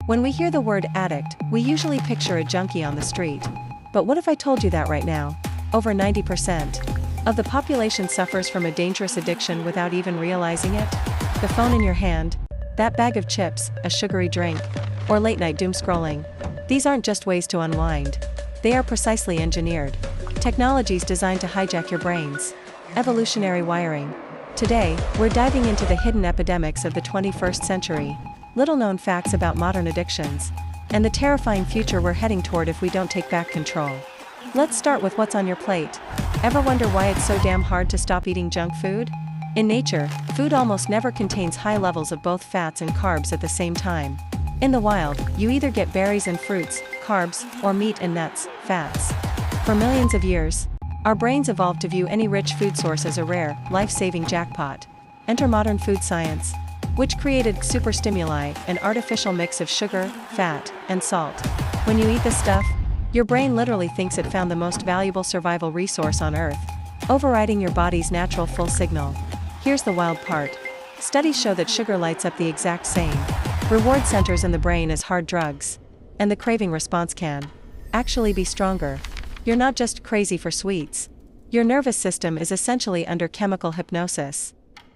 When we hear the word addict, we usually picture a junkie on the street. But what if I told you that right now? Over 90% of the population suffers from a dangerous addiction without even realizing it. The phone in your hand, that bag of chips, a sugary drink, or late-night doom scrolling. These aren't just ways to unwind. They are precisely engineered technologies designed to hijack your brains. Evolutionary wiring. Today, we're diving into the hidden epidemics of the 21st century, little-known facts about modern addictions, and the terrifying future we're heading toward if we don't take back control. Let's start with what's on your plate. Ever wonder why it's so damn hard to stop eating junk food? In nature, food almost never contains high levels of both fats and carbs at the same time. In the wild, you either get berries and fruits, carbs, or meat and nuts, fats. For millions of years, our brains evolved to view any rich food source as a rare, life-saving jackpot. Enter modern food science, which created superstimuli, an artificial mix of sugar, fat, and salt. When you eat this stuff, your brain literally thinks it found the most valuable survival resource on Earth, overriding your body's natural full signal. Here's the wild part. Studies show that sugar lights up the exact same reward centers in the brain as hard drugs, and the craving response can actually be stronger. You're not just crazy for sweets. Your nervous system is essentially under chemical hypnosis.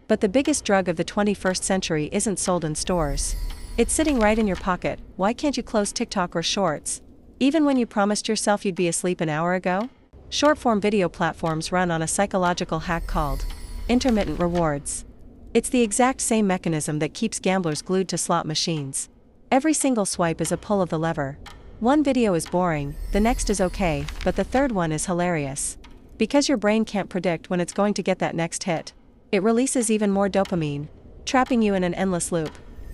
But the biggest drug of the 21st century isn't sold in stores. It's sitting right in your pocket. Why can't you close TikTok or Shorts? Even when you promised yourself you'd be asleep an hour ago? Short-form video platforms run on a psychological hack called intermittent rewards. It's the exact same mechanism that keeps gamblers glued to slot machines. Every single swipe is a pull of the lever. One video is boring, the next is okay, but the third one is hilarious. Because your brain can't predict when it's going to get that next hit, it releases even more dopamine, trapping you in an endless loop.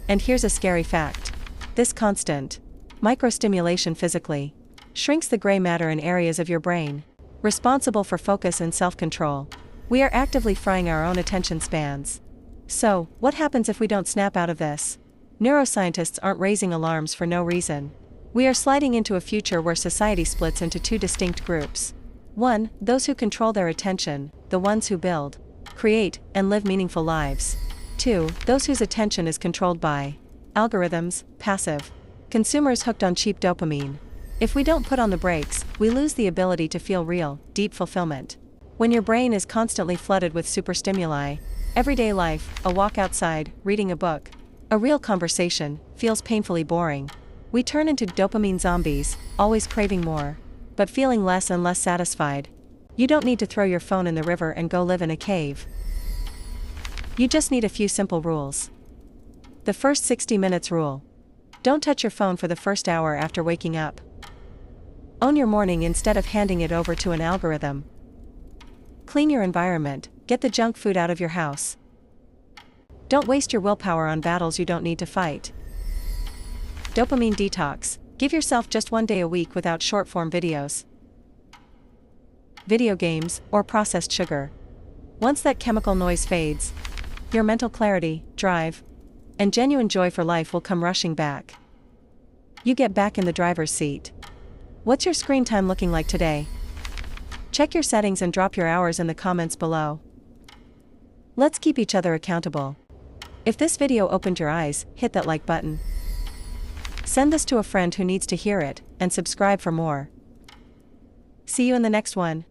And here's a scary fact. This constant microstimulation physically shrinks the gray matter in areas of your brain responsible for focus and self-control. We are actively frying our own attention spans. So, what happens if we don't snap out of this? Neuroscientists aren't raising alarms for no reason. We are sliding into a future where society splits into two distinct groups. 1. Those who control their attention, the ones who build, create, and live meaningful lives. 2. Those whose attention is controlled by algorithms, passive consumers hooked on cheap dopamine. If we don't put on the brakes, we lose the ability to feel real, deep fulfillment. When your brain is constantly flooded with superstimuli, everyday life, a walk outside, reading a book, a real conversation, feels painfully boring. We turn into dopamine zombies, always craving more, but feeling less and less satisfied. You don't need to throw your phone in the river and go live in a cave. You just need a few simple rules. The first 60 minutes rule. Don't touch your phone for the first hour after waking up. Own your morning instead of handing it over to an algorithm. Clean your environment, get the junk food out of your house. Don't waste your willpower on battles you don't need to fight. Dopamine detox. Give yourself just 1 day a week without short-form videos, video games, or processed sugar. Once that chemical noise fades, your mental clarity, drive, and genuine joy for life will come rushing back. You get back in the driver's seat. What's your screen time looking like today? Check your settings and drop your hours in the comments below. Let's keep each other accountable. If this video opened your eyes, hit that like button. Send this to a friend who needs to hear it, and subscribe for more. See you in the next one.